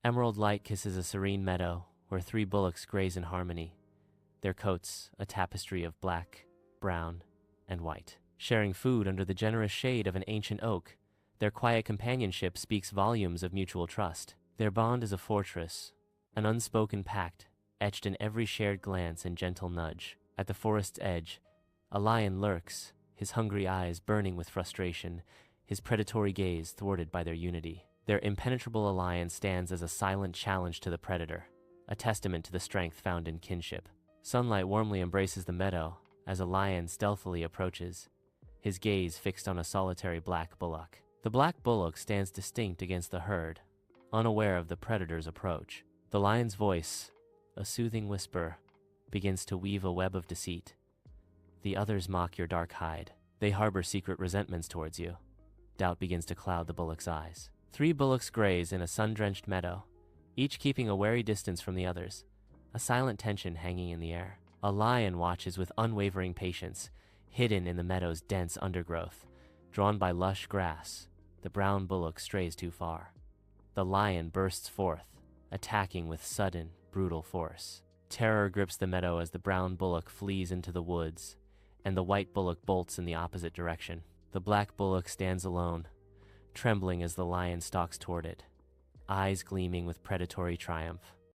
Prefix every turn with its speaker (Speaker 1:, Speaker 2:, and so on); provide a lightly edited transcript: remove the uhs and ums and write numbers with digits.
Speaker 1: Emerald light kisses a serene meadow where three bullocks graze in harmony, their coats a tapestry of black, brown, and white. Sharing food under the generous shade of an ancient oak, their quiet companionship speaks volumes of mutual trust. Their bond is a fortress, an unspoken pact etched in every shared glance and gentle nudge. At the forest's edge, a lion lurks, his hungry eyes burning with frustration, his predatory gaze thwarted by their unity. Their impenetrable alliance stands as a silent challenge to the predator, a testament to the strength found in kinship. Sunlight warmly embraces the meadow as a lion stealthily approaches, his gaze fixed on a solitary black bullock. The black bullock stands distinct against the herd, unaware of the predator's approach. The lion's voice, a soothing whisper, begins to weave a web of deceit. The others mock your dark hide. They harbor secret resentments towards you. Doubt begins to cloud the bullock's eyes. Three bullocks graze in a sun-drenched meadow, each keeping a wary distance from the others, a silent tension hanging in the air. A lion watches with unwavering patience, hidden in the meadow's dense undergrowth. Drawn by lush grass, the brown bullock strays too far. The lion bursts forth, attacking with sudden, brutal force. Terror grips the meadow as the brown bullock flees into the woods, and the white bullock bolts in the opposite direction. The black bullock stands alone, trembling as the lion stalks toward it, eyes gleaming with predatory triumph.